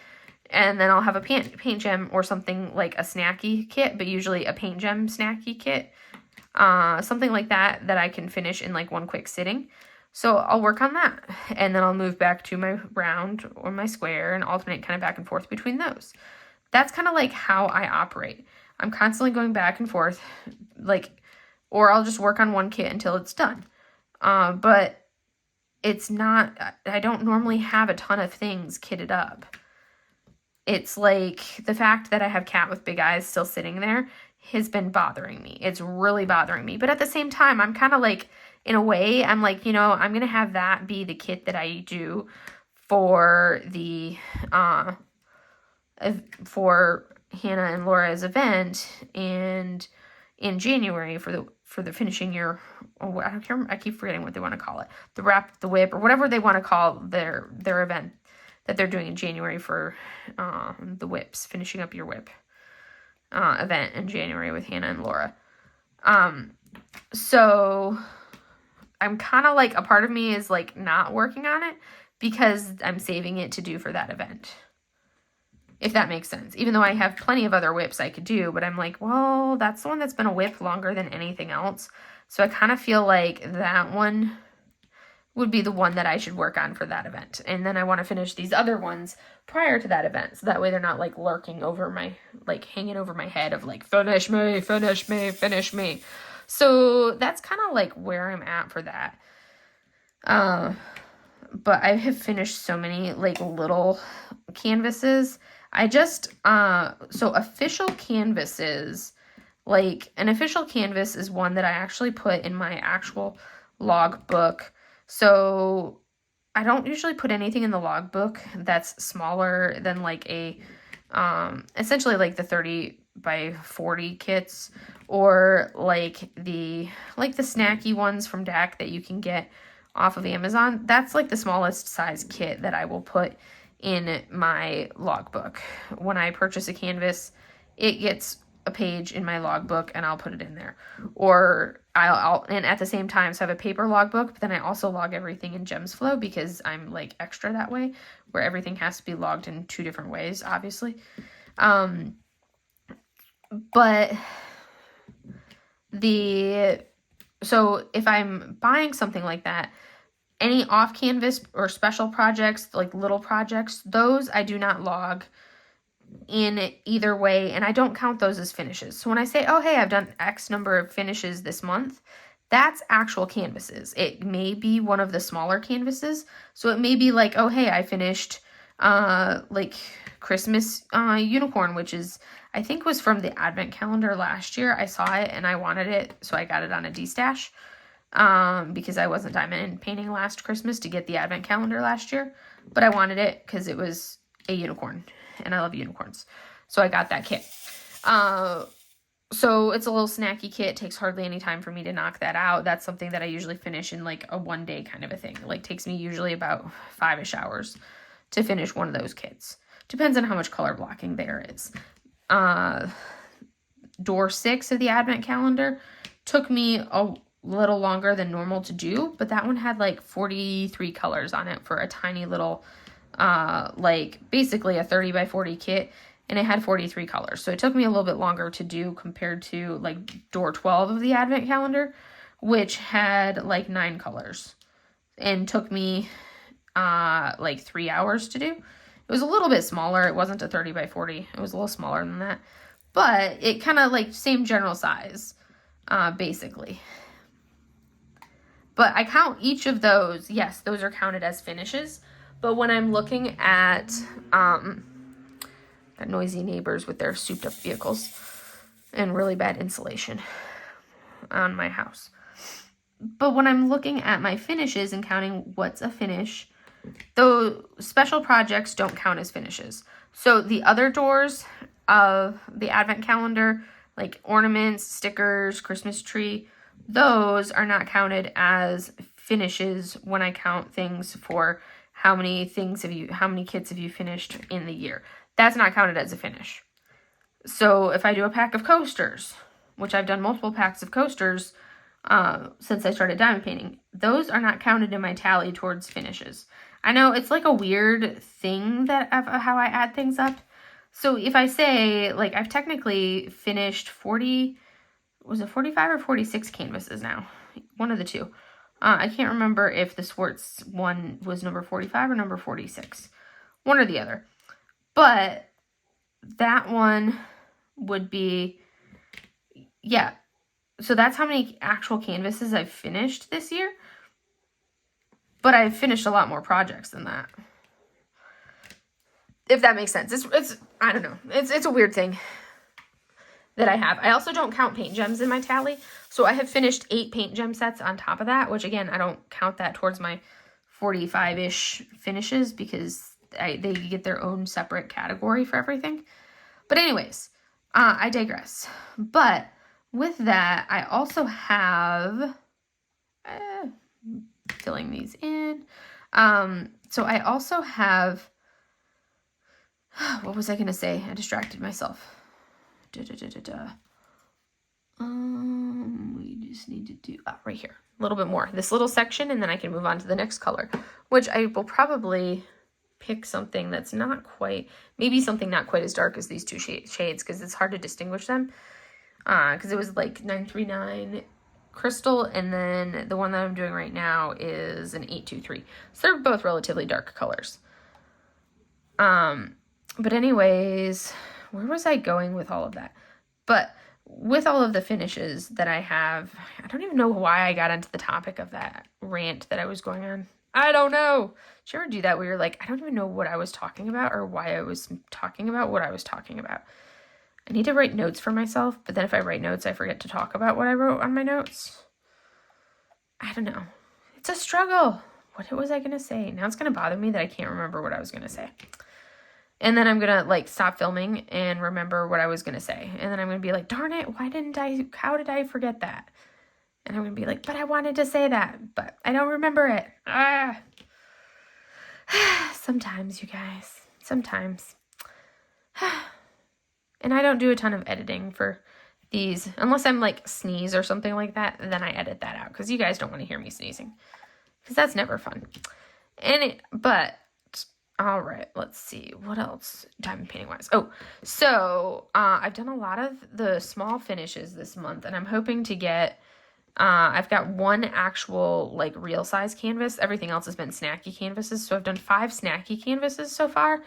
And then I'll have a paint gem or something like a snacky kit, but usually a paint gem snacky kit. Something like that I can finish in like one quick sitting. So I'll work on that. And then I'll move back to my round or my square and alternate kind of back and forth between those. That's kind of like how I operate. I'm constantly going back and forth, or I'll just work on one kit until it's done. But it's not, I don't normally have a ton of things kitted up. It's like the fact that I have Cat with Big Eyes still sitting there has been bothering me. It's really bothering me. But at the same time, I'm kind of like, in a way, I'm like, I'm going to have that be the kit that I do for the, for Hannah and Laura's event and in January for the finishing year. Oh, I keep forgetting what they want to call it. The wrap, the WIP, or whatever they want to call their event that they're doing in January for the WIPs, finishing up your WIP event in January with Hannah and Laura. So I'm kind of like, a part of me is like not working on it because I'm saving it to do for that event. If that makes sense. Even though I have plenty of other WIPs I could do, but I'm like, well, that's the one that's been a WIP longer than anything else. So I kind of feel like that one would be the one that I should work on for that event. And then I want to finish these other ones prior to that event. So that way they're not like lurking over my, like hanging over my head of like, finish me, finish me, finish me. So that's kind of like where I'm at for that. But I have finished so many like little canvases. I just, so official canvases, like an official canvas is one that I actually put in my actual log book. So I don't usually put anything in the log book that's smaller than like a, essentially like the 30 by 40 kits, or like the snacky ones from DAC that you can get off of Amazon. That's like the smallest size kit that I will put in my logbook. When I purchase a canvas, it gets a page in my logbook and I'll put it in there. Or I'll and at the same time, so I have a paper logbook, but then I also log everything in GemsFlow because I'm like extra that way, where everything has to be logged in 2 different ways, obviously. But so if I'm buying something like that, any off canvas or special projects, like little projects, those I do not log in either way, and I don't count those as finishes. So when I say, oh, hey, I've done X number of finishes this month, that's actual canvases. It may be one of the smaller canvases. So it may be like, oh, hey, I finished like Christmas unicorn, which is, I think was from the advent calendar last year. I saw it and I wanted it, so I got it on a D-stash because I wasn't diamond painting last Christmas to get the advent calendar last year, but I wanted it because it was a unicorn and I love unicorns. So I got that kit. So it's a little snacky kit. It takes hardly any time for me to knock that out. That's something that I usually finish in like a 1-day kind of a thing. It like takes me usually about 5-ish hours to finish one of those kits. Depends on how much color blocking there is. Door 6 of the advent calendar took me a little longer than normal to do, but that one had like 43 colors on it for a tiny little, like basically a 30 by 40 kit, and it had 43 colors. So it took me a little bit longer to do compared to like door 12 of the advent calendar, which had like 9 colors and took me like 3 hours to do. It was a little bit smaller. It wasn't a 30 by 40. It was a little smaller than that. but it kind of like same general size, basically. But I count each of those, yes, those are counted as finishes. But when I'm looking at, got noisy neighbors with their souped up vehicles and really bad insulation on my house. But when I'm looking at my finishes and counting what's a finish, those special projects don't count as finishes. So the other doors of the advent calendar, like ornaments, stickers, Christmas tree, those are not counted as finishes when I count things for how many kits have you finished in the year. That's not counted as a finish. So if I do a pack of coasters, which I've done multiple packs of coasters since I started diamond painting, those are not counted in my tally towards finishes. I know it's like a weird thing that of how I add things up. So if I say, like, I've technically finished 45 or 46 canvases now? One of the two. I can't remember if the Swartz one was number 45 or number 46. One or the other. But that one would be, yeah. So that's how many actual canvases I've finished this year. But I've finished a lot more projects than that. If that makes sense. It's I don't know. It's a weird thing that I have. I also don't count paint gems in my tally. So I have finished 8 paint gem sets on top of that, which again, I don't count that towards my 45-ish finishes because they get their own separate category for everything. But anyways, I digress. But with that, I also have, filling these in. So I also have, what was I going to say? I distracted myself. We just need to do, right here, a little bit more. This little section, and then I can move on to the next color, which I will probably pick something that's not quite, maybe something not quite as dark as these two shades, because it's hard to distinguish them. Because it was like 939 crystal, and then the one that I'm doing right now is an 823. So they're both relatively dark colors. But anyways, where was I going with all of that? But with all of the finishes that I have, I don't even know why I got into the topic of that rant that I was going on. I don't know. Did you ever do that where you're like, I don't even know what I was talking about or why I was talking about what I was talking about? I need to write notes for myself, but then if I write notes, I forget to talk about what I wrote on my notes. I don't know. It's a struggle. What was I going to say? Now it's going to bother me that I can't remember what I was going to say. And then I'm going to like stop filming and remember what I was going to say. And then I'm going to be like, darn it, how did I forget that? And I'm going to be like, but I wanted to say that, but I don't remember it. Sometimes, you guys, sometimes. And I don't do a ton of editing for these, unless I'm like sneeze or something like that, then I edit that out, because you guys don't want to hear me sneezing, because that's never fun. But all right, let's see what else diamond painting wise. So I've done a lot of the small finishes this month, and I'm hoping to get, I've got one actual like real size canvas. Everything else has been snacky canvases. So I've done 5 snacky canvases so far,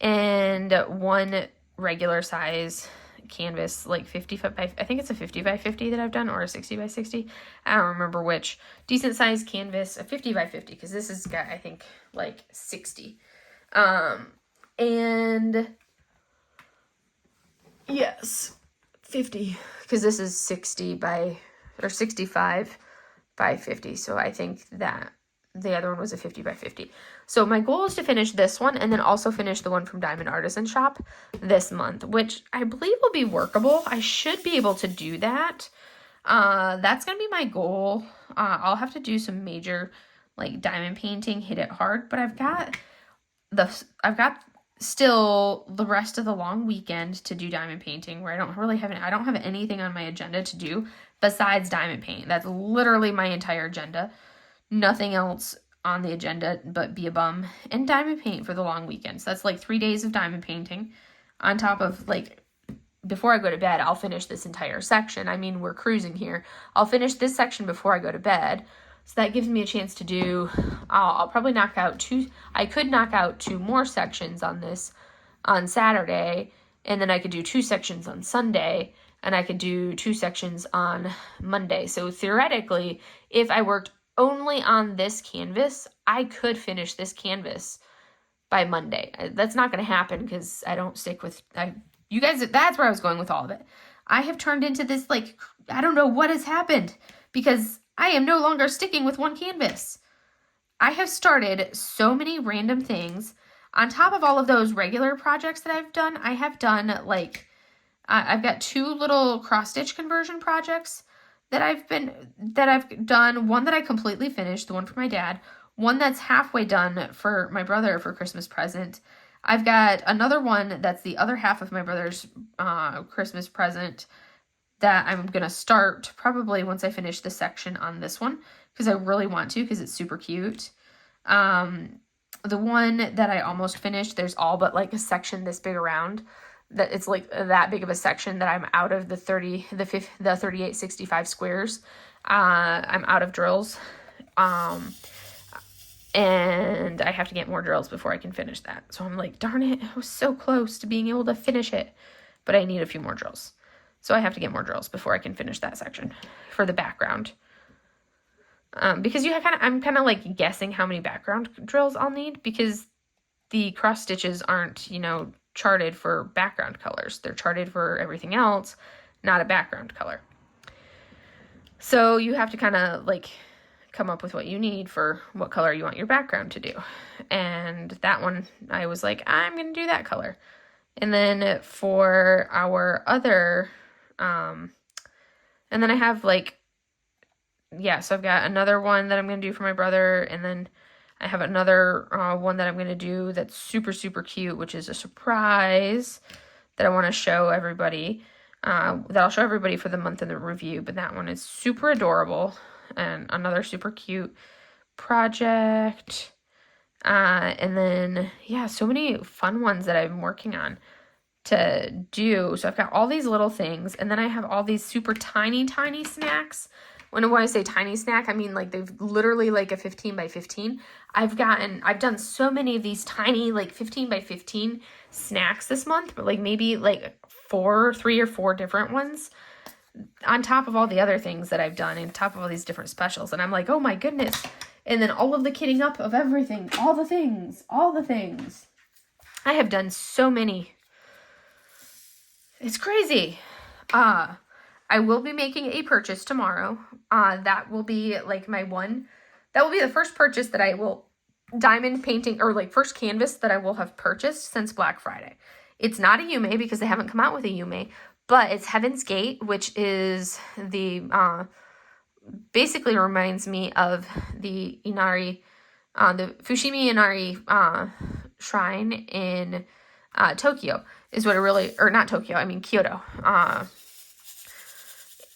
and one regular size canvas, like 55 by, I think it's a 50 by 50 that I've done, or a 60 by 60. I don't remember which. Decent size canvas, a 50 by 50, because this has got, I think, like 60. And yes, 50, because this is 65 by 50. So I think that the other one was a 50 by 50. So my goal is to finish this one and then also finish the one from Diamond Artisan Shop this month, which I believe will be workable. I should be able to do that. That's going to be my goal. I'll have to do some major like diamond painting, hit it hard, but I've got still the rest of the long weekend to do diamond painting, where I don't have anything on my agenda to do besides diamond paint. That's literally my entire agenda. Nothing else on the agenda but be a bum and diamond paint for the long weekend. So that's like 3 days of diamond painting on top of, like, before I go to bed, I'll finish this entire section. I mean, we're cruising here. I'll finish this section before I go to bed. So that gives me a chance to do, I'll probably knock out 2 more sections on this on Saturday. and then I could do 2 sections on Sunday, and I could do 2 sections on Monday. So theoretically, if I worked only on this canvas, I could finish this canvas by Monday. That's not going to happen because I don't stick with, you guys, that's where I was going with all of it. I have turned into this, like, I don't know what has happened because I am no longer sticking with one canvas. I have started so many random things. On top of all of those regular projects that I've done, I have done, like, I've got 2 little cross-stitch conversion projects that I've done. One that I completely finished, the one for my dad. One that's halfway done for my brother for Christmas present. I've got another one that's the other half of my brother's Christmas present that I'm going to start probably once I finish the section on this one, because I really want to, because it's super cute. The one that I almost finished, there's all but like a section this big around, that it's like that big of a section that I'm out of the 3865 squares. I'm out of drills. And I have to get more drills before I can finish that. So I'm like, darn it, I was so close to being able to finish it, but I need a few more drills. So I have to get more drills before I can finish that section for the background. Because I'm kind of like guessing how many background drills I'll need, because the cross stitches aren't, charted for background colors. They're charted for everything else, not a background color. So you have to kind of like come up with what you need for what color you want your background to do. And that one, I was like, I'm going to do that color. And then for our other, and then I have like, so I've got another one that I'm going to do for my brother. And then I have another one that I'm going to do that's super, super cute, which is a surprise that I want to show everybody, that I'll show everybody for the month in the review. But that one is super adorable and another super cute project. And then, so many fun ones that I'm working on to do. So I've got all these little things, and then I have all these super tiny, tiny snacks. When I say tiny snack, I mean like they've literally like a 15 by 15. I've done so many of these tiny like 15 by 15 snacks this month, but like maybe like 3 or 4 different ones on top of all the other things that I've done, on top of all these different specials. And I'm like, oh my goodness. And then all of the kitting up of everything, all the things. I have done so many. It's crazy. I will be making a purchase tomorrow. That will be like that will be the first purchase that I will diamond painting, or like first canvas that I will have purchased since Black Friday. It's not a Yume because they haven't come out with a Yume, but it's Heaven's Gate, which is basically reminds me of the Inari, the Fushimi Inari shrine in Tokyo is what it really, or not Tokyo, I mean Kyoto.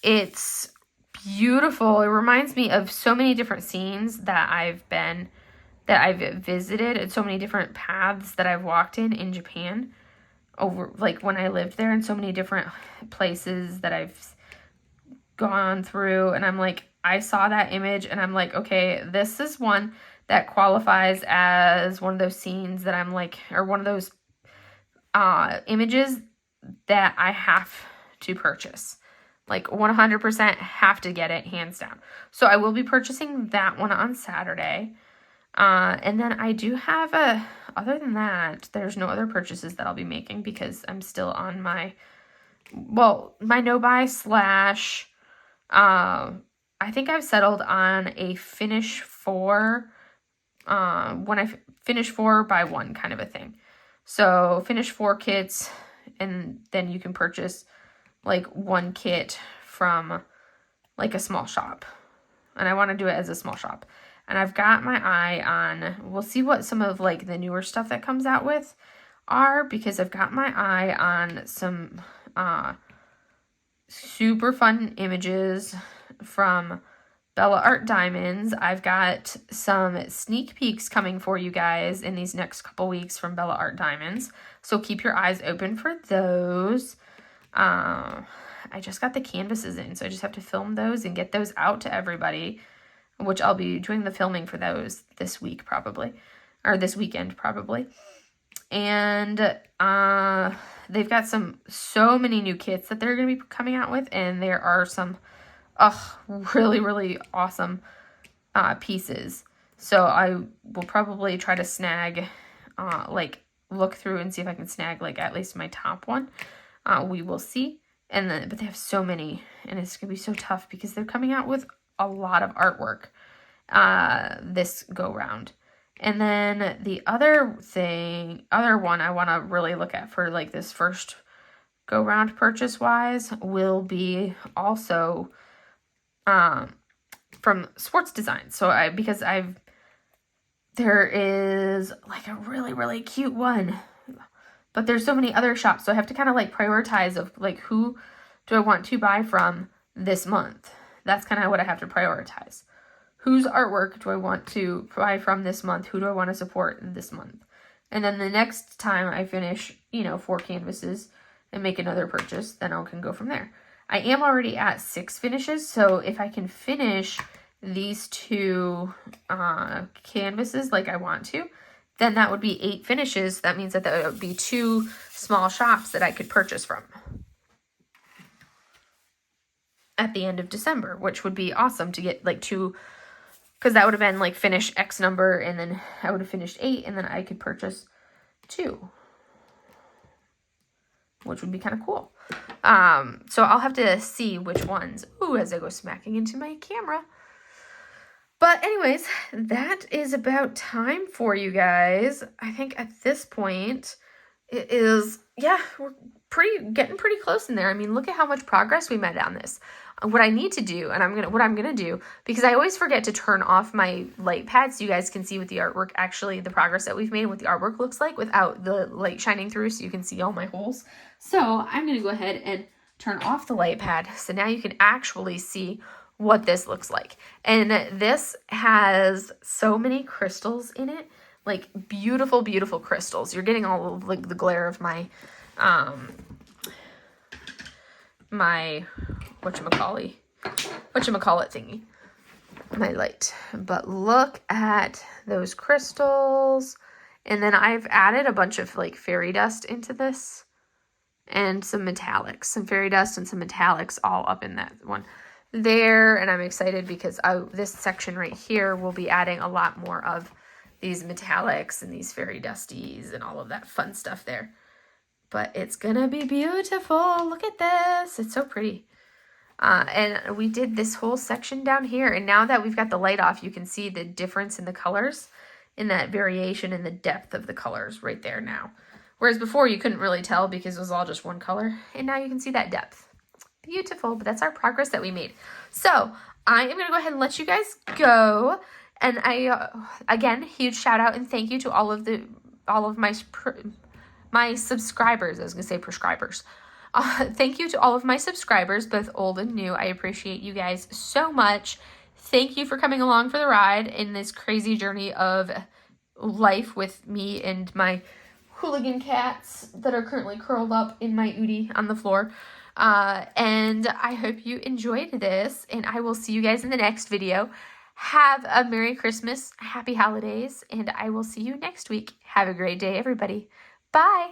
It's beautiful. It reminds me of so many different scenes that I've visited, and so many different paths that I've walked in Japan over, like when I lived there, and so many different places that I've gone through. And I'm like, I saw that image and I'm like, okay, this is one that qualifies as one of those scenes that I'm like, or one of those images that I have to purchase. Like 100% have to get it, hands down. So I will be purchasing that one on Saturday. And then I do have other than that, there's no other purchases that I'll be making because I'm still on my no-buy / I think I've settled on a finish 4, when I finish 4 buy 1 kind of a thing. So finish 4 kits, and then you can purchase like 1 kit from like a small shop. And I want to do it as a small shop. And I've got my eye on, we'll see what some of like the newer stuff that comes out with are, because I've got my eye on some super fun images from Bella Art Diamonds. I've got some sneak peeks coming for you guys in these next couple weeks from Bella Art Diamonds. So keep your eyes open for those. I just got the canvases in, so I just have to film those and get those out to everybody, which I'll be doing the filming for those this week probably, or this weekend probably. And they've got so many new kits that they're going to be coming out with, and there are some really, really awesome pieces. So I will probably try to snag, like, look through and see if I can snag, like, at least my top one. We will see. But they have so many, and it's going to be so tough because they're coming out with a lot of artwork this go round. And then the other one I want to really look at for, like, this first go round purchase wise will be also from Sports Design. So there is, like, a really, really cute one, but there's so many other shops, so I have to kind of, like, prioritize of, like, who do I want to buy from this month. That's kind of what I have to prioritize. Whose artwork do I want to buy from this month? Who do I want to support this month? And then the next time I finish, 4 canvases and make another purchase, then I can go from there. I am already at 6 finishes, so if I can finish these 2 canvases like I want to, then that would be 8 finishes. That means that there would be 2 small shops that I could purchase from at the end of December, which would be awesome to get, like, 2, because that would have been, like, finish X number, and then I would have finished 8, and then I could purchase 2, which would be kind of cool. So I'll have to see which ones, as I go smacking into my camera. But anyways, that is about time for you guys. I think at this point, it is, we're getting pretty close in there. I mean, look at how much progress we made on this. What I need to do, and what I'm gonna do, because I always forget to turn off my light pad so you guys can see what the artwork, actually the progress that we've made, what the artwork looks like without the light shining through, so you can see all my holes. So I'm gonna go ahead and turn off the light pad, so now you can actually see what this looks like. And this has so many crystals in it, like beautiful, beautiful crystals. You're getting all of, like, the glare of my whatchamacallit thingy, my light. But look at those crystals. And then I've added a bunch of, like, fairy dust into this, and some metallics, some fairy dust and some metallics all up in that one there. And I'm excited because this section right here will be adding a lot more of these metallics and these fairy dusties and all of that fun stuff there. But it's gonna be beautiful. Look at this. It's so pretty. And we did this whole section down here. And now that we've got the light off, you can see the difference in the colors, in that variation in the depth of the colors right there now. Whereas before you couldn't really tell because it was all just one color. And now you can see that depth. Beautiful. But that's our progress that we made. So I am going to go ahead and let you guys go. And again, huge shout out and thank you to all of my subscribers. I was going to say prescribers. Thank you to all of my subscribers, both old and new. I appreciate you guys so much. Thank you for coming along for the ride in this crazy journey of life with me and my hooligan cats that are currently curled up in my Indi on the floor. And I hope you enjoyed this, and I will see you guys in the next video. Have a Merry Christmas, Happy Holidays, and I will see you next week. Have a great day, everybody. Bye.